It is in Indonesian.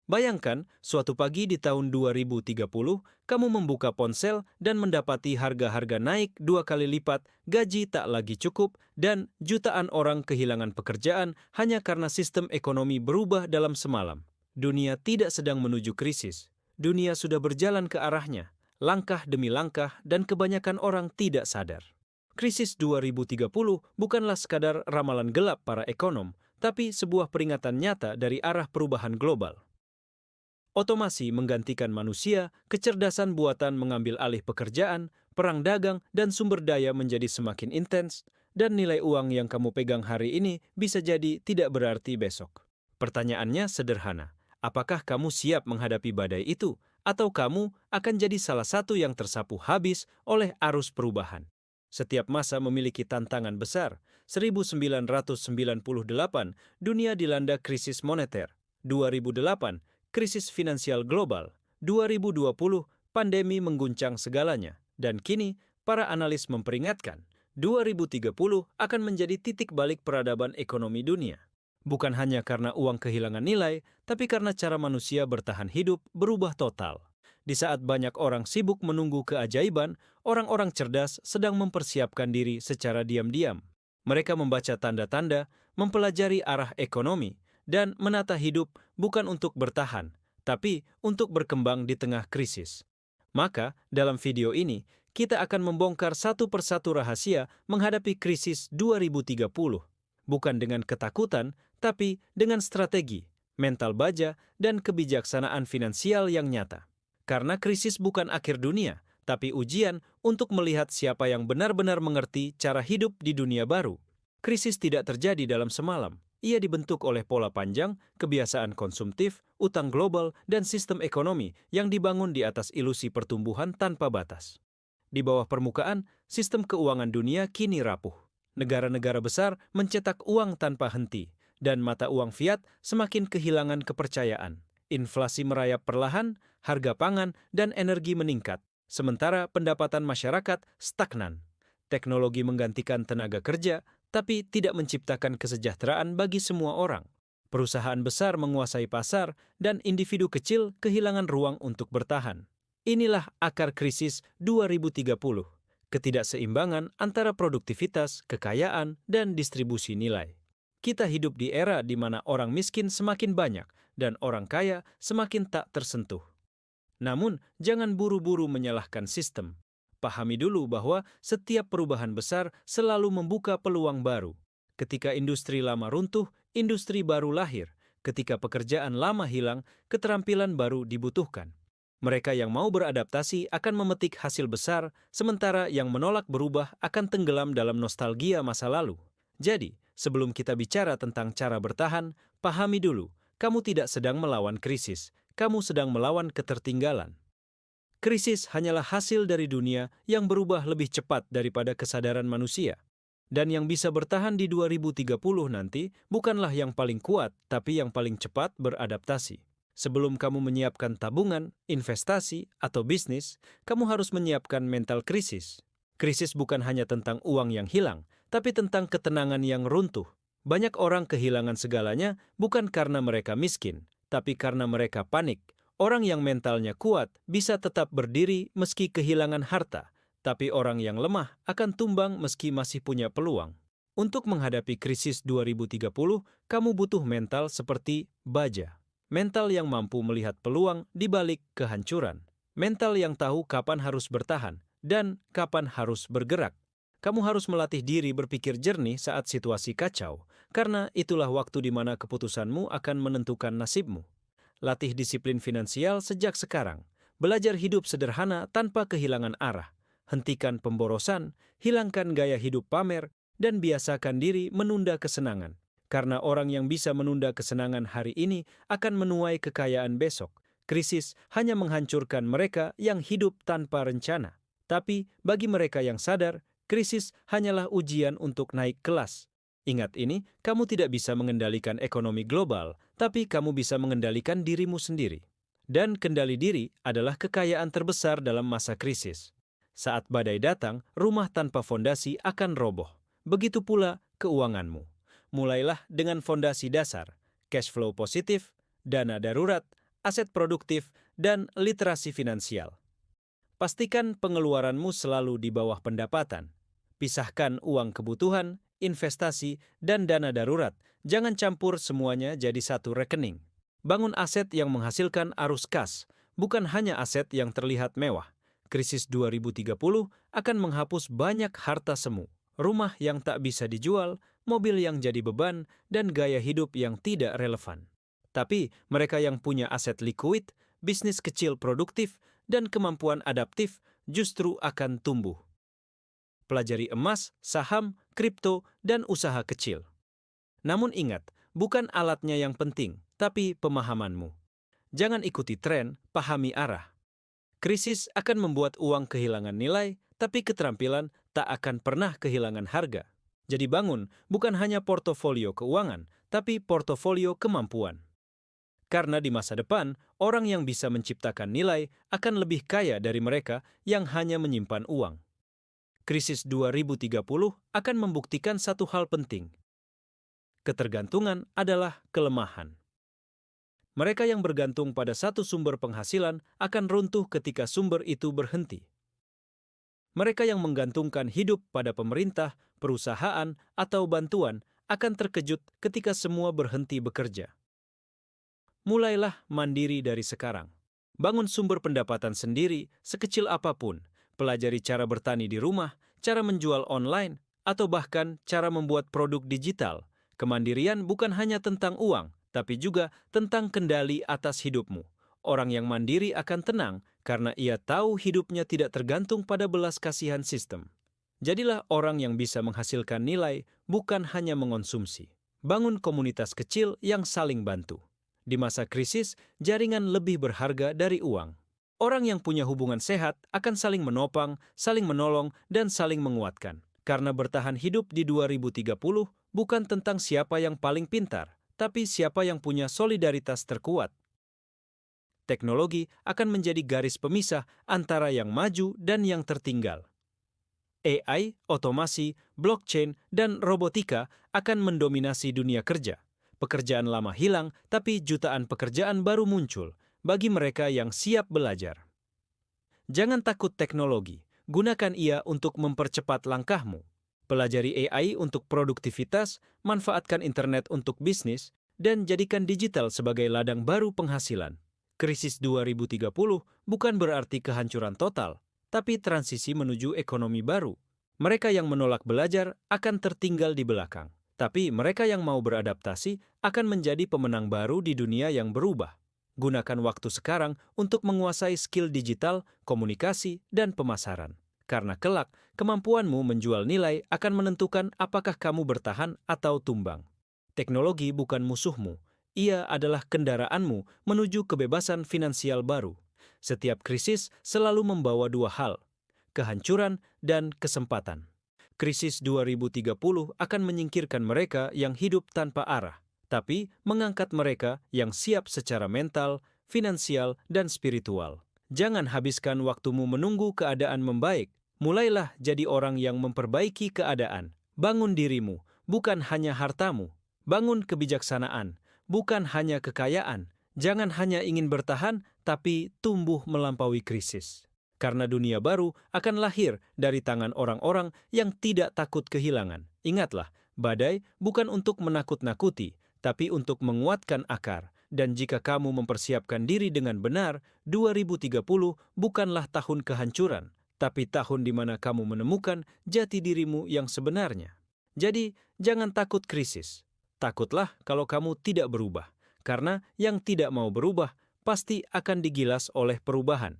Bayangkan, suatu pagi di tahun 2030, kamu membuka ponsel dan mendapati harga-harga naik 2 kali lipat, gaji tak lagi cukup, dan jutaan orang kehilangan pekerjaan hanya karena sistem ekonomi berubah dalam semalam. Dunia tidak sedang menuju krisis. Dunia sudah berjalan ke arahnya, langkah demi langkah, dan kebanyakan orang tidak sadar. Krisis 2030 bukanlah sekadar ramalan gelap para ekonom, tapi sebuah peringatan nyata dari arah perubahan global. Otomasi menggantikan manusia, kecerdasan buatan mengambil alih pekerjaan, perang dagang, dan sumber daya menjadi semakin intens, dan nilai uang yang kamu pegang hari ini bisa jadi tidak berarti besok. Pertanyaannya sederhana, apakah kamu siap menghadapi badai itu, atau kamu akan jadi salah satu yang tersapu habis oleh arus perubahan? Setiap masa memiliki tantangan besar. 1998, dunia dilanda krisis moneter. 2008, krisis finansial global. 2020, pandemi mengguncang segalanya. Dan kini, para analis memperingatkan, 2030 akan menjadi titik balik peradaban ekonomi dunia. Bukan hanya karena uang kehilangan nilai, tapi karena cara manusia bertahan hidup berubah total. Di saat banyak orang sibuk menunggu keajaiban, orang-orang cerdas sedang mempersiapkan diri secara diam-diam. Mereka membaca tanda-tanda, mempelajari arah ekonomi, dan menata hidup bukan untuk bertahan, tapi untuk berkembang di tengah krisis. Maka, dalam video ini, kita akan membongkar satu persatu rahasia menghadapi krisis 2030. Bukan dengan ketakutan, tapi dengan strategi, mental baja, dan kebijaksanaan finansial yang nyata. Karena krisis bukan akhir dunia, tapi ujian untuk melihat siapa yang benar-benar mengerti cara hidup di dunia baru. Krisis tidak terjadi dalam semalam. Ia dibentuk oleh pola panjang, kebiasaan konsumtif, utang global, dan sistem ekonomi yang dibangun di atas ilusi pertumbuhan tanpa batas. Di bawah permukaan, sistem keuangan dunia kini rapuh. Negara-negara besar mencetak uang tanpa henti, dan mata uang fiat semakin kehilangan kepercayaan. Inflasi merayap perlahan, harga pangan dan energi meningkat, sementara pendapatan masyarakat stagnan. Teknologi menggantikan tenaga kerja, tapi tidak menciptakan kesejahteraan bagi semua orang. Perusahaan besar menguasai pasar, dan individu kecil kehilangan ruang untuk bertahan. Inilah akar krisis 2030, ketidakseimbangan antara produktivitas, kekayaan, dan distribusi nilai. Kita hidup di era di mana orang miskin semakin banyak dan orang kaya semakin tak tersentuh. Namun, jangan buru-buru menyalahkan sistem. Pahami dulu bahwa setiap perubahan besar selalu membuka peluang baru. Ketika industri lama runtuh, industri baru lahir. Ketika pekerjaan lama hilang, keterampilan baru dibutuhkan. Mereka yang mau beradaptasi akan memetik hasil besar, sementara yang menolak berubah akan tenggelam dalam nostalgia masa lalu. Jadi, sebelum kita bicara tentang cara bertahan, pahami dulu, kamu tidak sedang melawan krisis, kamu sedang melawan ketertinggalan. Krisis hanyalah hasil dari dunia yang berubah lebih cepat daripada kesadaran manusia. Dan yang bisa bertahan di 2030 nanti bukanlah yang paling kuat, tapi yang paling cepat beradaptasi. Sebelum kamu menyiapkan tabungan, investasi, atau bisnis, kamu harus menyiapkan mental krisis. Krisis bukan hanya tentang uang yang hilang, tapi tentang ketenangan yang runtuh. Banyak orang kehilangan segalanya bukan karena mereka miskin, tapi karena mereka panik. Orang yang mentalnya kuat bisa tetap berdiri meski kehilangan harta, tapi orang yang lemah akan tumbang meski masih punya peluang. Untuk menghadapi krisis 2030, kamu butuh mental seperti baja. Mental yang mampu melihat peluang di balik kehancuran. Mental yang tahu kapan harus bertahan dan kapan harus bergerak. Kamu harus melatih diri berpikir jernih saat situasi kacau, karena itulah waktu di mana keputusanmu akan menentukan nasibmu. Latih disiplin finansial sejak sekarang. Belajar hidup sederhana tanpa kehilangan arah. Hentikan pemborosan, hilangkan gaya hidup pamer, dan biasakan diri menunda kesenangan. Karena orang yang bisa menunda kesenangan hari ini akan menuai kekayaan besok. Krisis hanya menghancurkan mereka yang hidup tanpa rencana. Tapi bagi mereka yang sadar, krisis hanyalah ujian untuk naik kelas. Ingat ini, kamu tidak bisa mengendalikan ekonomi global, tapi kamu bisa mengendalikan dirimu sendiri. Dan kendali diri adalah kekayaan terbesar dalam masa krisis. Saat badai datang, rumah tanpa fondasi akan roboh. Begitu pula keuanganmu. Mulailah dengan fondasi dasar, cash flow positif, dana darurat, aset produktif, dan literasi finansial. Pastikan pengeluaranmu selalu di bawah pendapatan. Pisahkan uang kebutuhan, investasi, dan dana darurat. Jangan campur semuanya jadi satu rekening. Bangun aset yang menghasilkan arus kas, bukan hanya aset yang terlihat mewah. Krisis 2030 akan menghapus banyak harta semu, rumah yang tak bisa dijual, mobil yang jadi beban, dan gaya hidup yang tidak relevan. Tapi mereka yang punya aset likuid, bisnis kecil produktif, dan kemampuan adaptif justru akan tumbuh. Pelajari emas, saham, kripto, dan usaha kecil. Namun ingat, bukan alatnya yang penting, tapi pemahamanmu. Jangan ikuti tren, pahami arah. Krisis akan membuat uang kehilangan nilai, tapi keterampilan tak akan pernah kehilangan harga. Jadi bangun bukan hanya portofolio keuangan, tapi portofolio kemampuan. Karena di masa depan, orang yang bisa menciptakan nilai akan lebih kaya dari mereka yang hanya menyimpan uang. Krisis 2030 akan membuktikan satu hal penting. Ketergantungan adalah kelemahan. Mereka yang bergantung pada satu sumber penghasilan akan runtuh ketika sumber itu berhenti. Mereka yang menggantungkan hidup pada pemerintah, perusahaan, atau bantuan akan terkejut ketika semua berhenti bekerja. Mulailah mandiri dari sekarang. Bangun sumber pendapatan sendiri sekecil apapun. Pelajari cara bertani di rumah, cara menjual online, atau bahkan cara membuat produk digital. Kemandirian bukan hanya tentang uang, tapi juga tentang kendali atas hidupmu. Orang yang mandiri akan tenang karena ia tahu hidupnya tidak tergantung pada belas kasihan sistem. Jadilah orang yang bisa menghasilkan nilai, bukan hanya mengonsumsi. Bangun komunitas kecil yang saling bantu. Di masa krisis, jaringan lebih berharga dari uang. Orang yang punya hubungan sehat akan saling menopang, saling menolong, dan saling menguatkan. Karena bertahan hidup di 2030 bukan tentang siapa yang paling pintar, tapi siapa yang punya solidaritas terkuat. Teknologi akan menjadi garis pemisah antara yang maju dan yang tertinggal. AI, otomasi, blockchain, dan robotika akan mendominasi dunia kerja. Pekerjaan lama hilang, tapi jutaan pekerjaan baru muncul bagi mereka yang siap belajar. Jangan takut teknologi, gunakan ia untuk mempercepat langkahmu. Pelajari AI untuk produktivitas, manfaatkan internet untuk bisnis, dan jadikan digital sebagai ladang baru penghasilan. Krisis 2030 bukan berarti kehancuran total, tapi transisi menuju ekonomi baru. Mereka yang menolak belajar akan tertinggal di belakang, tapi mereka yang mau beradaptasi akan menjadi pemenang baru di dunia yang berubah. Gunakan waktu sekarang untuk menguasai skill digital, komunikasi, dan pemasaran. Karena kelak, kemampuanmu menjual nilai akan menentukan apakah kamu bertahan atau tumbang. Teknologi bukan musuhmu, ia adalah kendaraanmu menuju kebebasan finansial baru. Setiap krisis selalu membawa dua hal, kehancuran dan kesempatan. Krisis 2030 akan menyingkirkan mereka yang hidup tanpa arah, tapi mengangkat mereka yang siap secara mental, finansial, dan spiritual. Jangan habiskan waktumu menunggu keadaan membaik. Mulailah jadi orang yang memperbaiki keadaan. Bangun dirimu, bukan hanya hartamu. Bangun kebijaksanaan, bukan hanya kekayaan. Jangan hanya ingin bertahan, tapi tumbuh melampaui krisis. Karena dunia baru akan lahir dari tangan orang-orang yang tidak takut kehilangan. Ingatlah, badai bukan untuk menakut-nakuti, tapi untuk menguatkan akar. Dan jika kamu mempersiapkan diri dengan benar, 2030 bukanlah tahun kehancuran, tapi tahun di mana kamu menemukan jati dirimu yang sebenarnya. Jadi, jangan takut krisis. Takutlah kalau kamu tidak berubah, karena yang tidak mau berubah pasti akan digilas oleh perubahan.